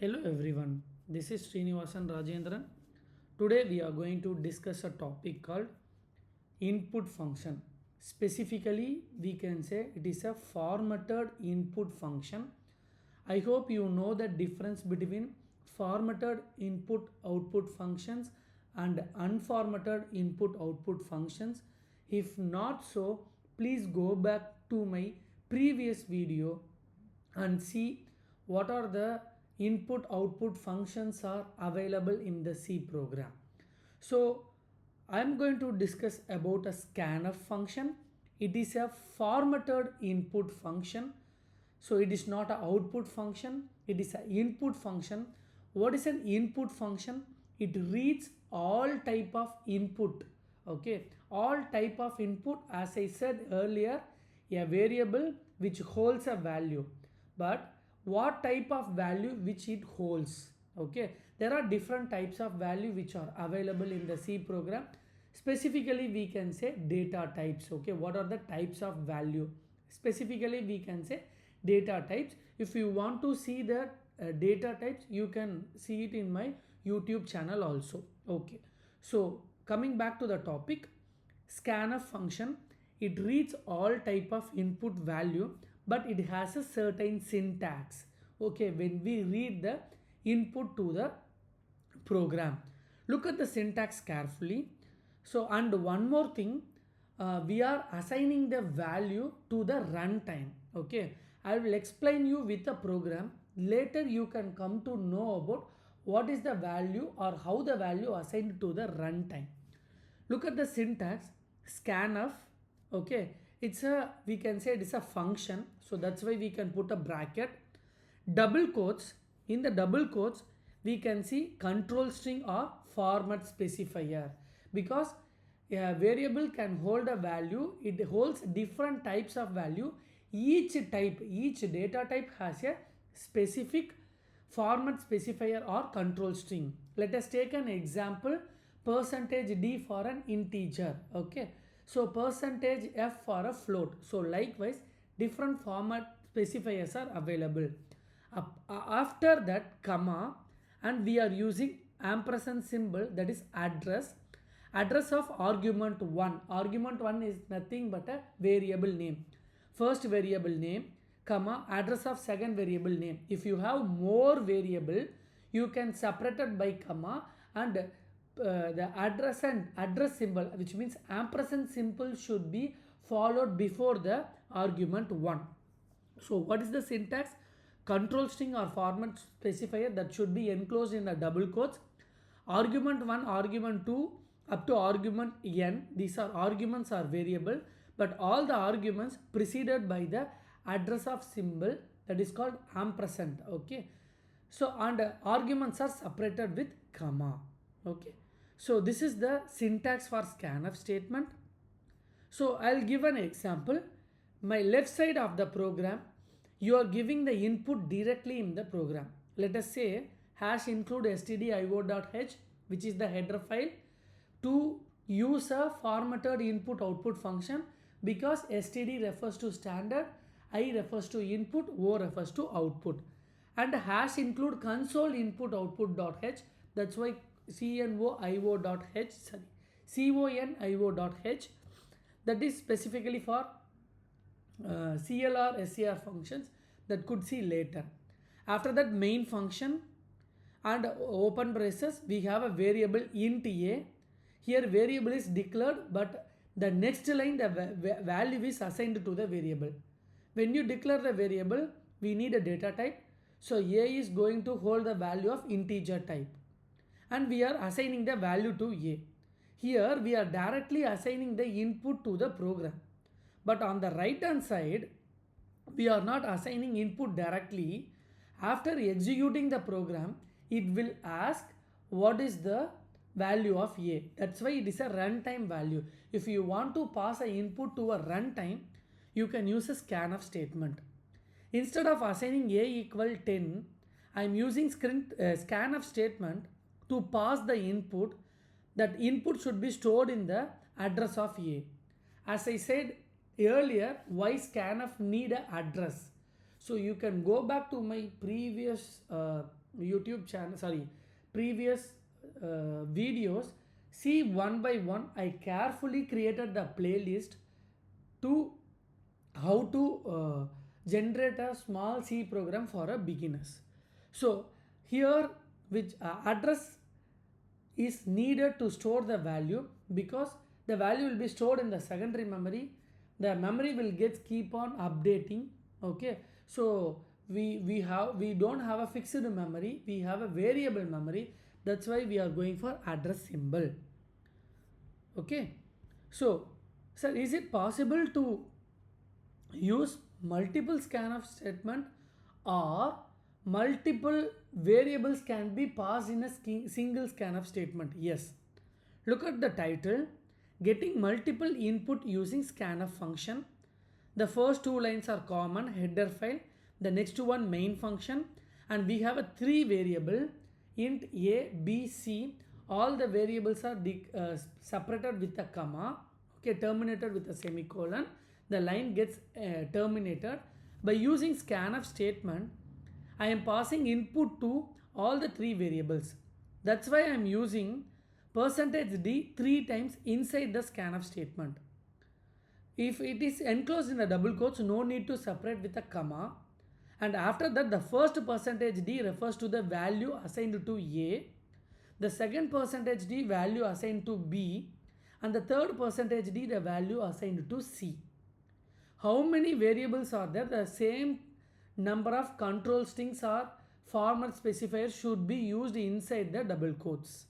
Hello everyone, this is Srinivasan Rajendran. Today we are going to discuss a topic called input function. Specifically, we can say it is a formatted input function. I hope you know the difference between formatted input output functions and unformatted input output functions. If not so, please go back to my previous video and see what are the input output functions are available in the C program. So I'm going to discuss about a scanf function. It is a formatted input function. So it is not an output function, it is an input function. What is an input function? It reads all type of input. Okay, all type of input, as I said earlier, a variable which holds a value, but what type of value which it holds. Okay, there are different types of value which are available in the C program. Specifically we can say data types. Okay, what are the types of value? Specifically we can say data types. If you want to see the data types, you can see it in my YouTube channel also. Okay, so coming back to the topic, scanf function, it reads all type of input value, but it has a certain syntax. Okay, when we read the input to the program, look at the syntax carefully. So and one more thing, we are assigning the value to the runtime. Okay, I will explain you with the program. Later you can come to know about what is the value or how the value assigned to the runtime. Look at the syntax, scanf. Okay, it's a, we can say it is a function, so that's why we can put a bracket, double quotes. In the double quotes we can see control string or format specifier, because a variable can hold a value, it holds different types of value. Each type, each data type has a specific format specifier or control string. Let us take an example, percentage d for an integer. Okay, so percentage f for a float. So likewise different format specifiers are available. After that comma, and we are using ampersand symbol, that is address of argument 1. Argument 1 is nothing but a variable name, first variable name, comma, address of second variable name. If you have more variable, you can separate it by comma, and the address and address symbol, which means ampersand symbol, should be followed before the argument 1. So what is the syntax? Control string or format specifier that should be enclosed in the double quotes. Argument 1, argument 2, up to argument n, these are arguments are variable, but all the arguments preceded by the address of symbol, that is called ampersand. Okay, so and arguments are separated with comma. Okay, so this is the syntax for scanf statement. So I'll give an example. My left side of the program, you are giving the input directly in the program. Let us say hash include stdio.h, which is the header file, to use a formatted input output function, because std refers to standard, I refers to input, o refers to output, and hash include console input output.h. That's why conio.h, that is specifically for CLR SCR functions that could see later. After that, main function, and open braces, we have a variable int a. Here variable is declared, but the next line the value is assigned to the variable. When you declare the variable, we need a data type. So a is going to hold the value of integer type, and we are assigning the value to a. Here we are directly assigning the input to the program, but on the right hand side we are not assigning input directly. After executing the program, it will ask what is the value of a. That's why it is a runtime value. If you want to pass an input to a runtime, you can use a scanf statement. Instead of assigning a equal 10, I am using scanf statement to pass the input. That input should be stored in the address of a. As I said earlier, why scanf need an address? So you can go back to my previous YouTube channel, sorry, previous videos, see one by one, I carefully created the playlist to how to generate a small C program for a beginners. So here which address is needed to store the value, because the value will be stored in the secondary memory. The memory will get keep on updating. Okay, so we don't have a fixed memory, we have a variable memory. That's why we are going for address symbol. Okay, so sir, is it possible to use multiple scanf statement, or multiple variables can be passed in a single scanf statement? Yes. Look at the title, getting multiple input using scanf function. The first two lines are common, header file. The next one main function, and we have a three variable, int a, b, c. All the variables are separated with a comma. Okay, terminated with a semicolon. The line gets terminated. By using scanf statement, I am passing input to all the three variables. That's why I am using %d 3 times inside the scanf statement. If it is enclosed in the double quotes, no need to separate with a comma. And after that, the first %d refers to the value assigned to A, the second %d value assigned to B, and the third %d the value assigned to C. How many variables are there? The same number of control strings or format specifiers should be used inside the double quotes.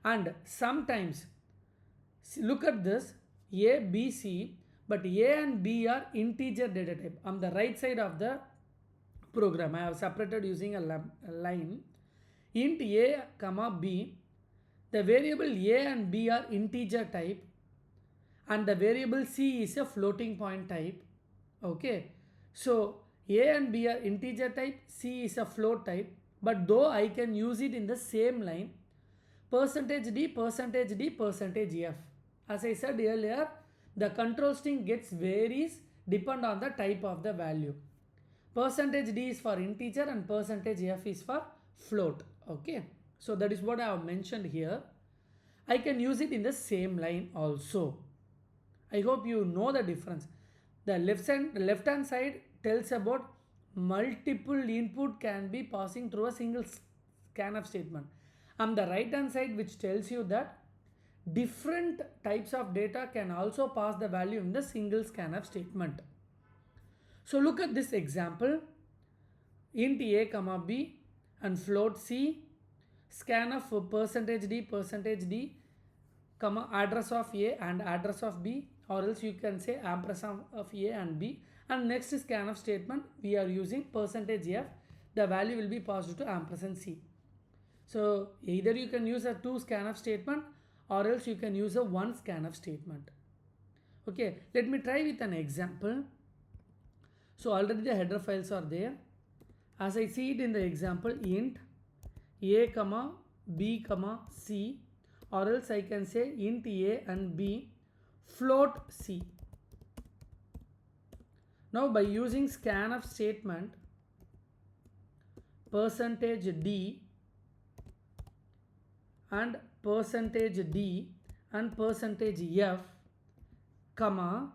And sometimes, look at this, A, B, C, but A and B are integer data type. On the right side of the program, I have separated using a line. Int A, comma B, the variable A and B are integer type, and the variable C is a floating point type. Okay, so A and B are integer type, C is a float type, but though I can use it in the same line, %d, %d, %f. As I said earlier, the control string gets varies depend on the type of the value. %d is for integer and %f is for float. Okay, so that is what I have mentioned here. I can use it in the same line also. I hope you know the difference. The left hand side tells about multiple input can be passing through a single scanf statement. And the right hand side which tells you that different types of data can also pass the value in the single scanf statement. So look at this example. Int a, comma b and float c, scanf %d, comma address of a and address of b, or else you can say ampersand of a and b, and next scanf statement we are using %f, the value will be passed to ampersand c. So either you can use a two scanf statement, or else you can use a one scanf statement. Okay, let me try with an example. So already the header files are there. As I see it in the example, int a, comma b, comma c, or else I can say int a and b, float c. Now by using scanf statement, %d and %d and %f, comma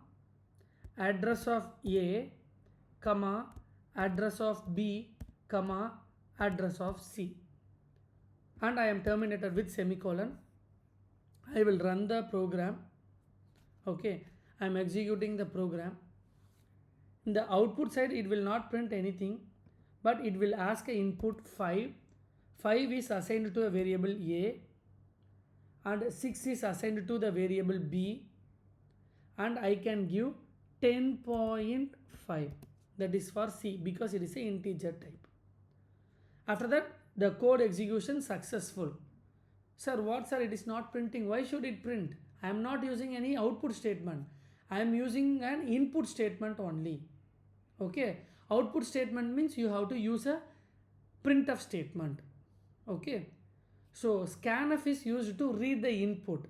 address of a, comma address of b, comma address of c, and I am terminated with semicolon. I will run the program. Okay, I am executing the program. In the output side, it will not print anything, but it will ask a input 5. 5 is assigned to a variable a, and 6 is assigned to the variable b, and I can give 10.5. That is for c, because it is an integer type. After that, the code execution successful. Sir, what sir, it is not printing? Why should it print? I am not using any output statement. I am using an input statement only. Okay, output statement means you have to use a printf statement. Okay, so scanf is used to read the input,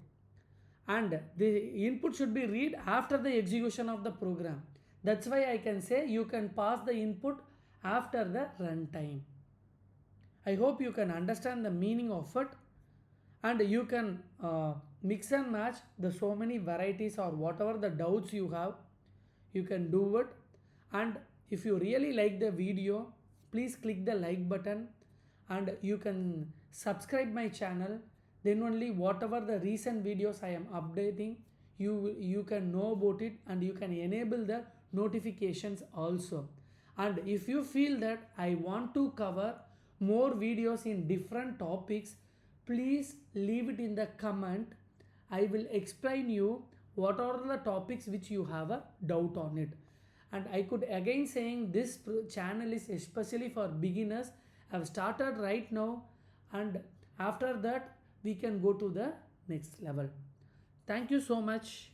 and the input should be read after the execution of the program. That's why I can say you can pass the input after the runtime. I hope you can understand the meaning of it, and you can mix and match the so many varieties or whatever the doubts you have, you can do it. And if you really like the video, please click the like button, and you can subscribe my channel. Then only whatever the recent videos I am updating, you can know about it, and you can enable the notifications also. And if you feel that I want to cover more videos in different topics, please leave it in the comment. I will explain you what are the topics which you have a doubt on it. And I could again saying this channel is especially for beginners. I've started right now, and after that we can go to the next level. Thank you so much.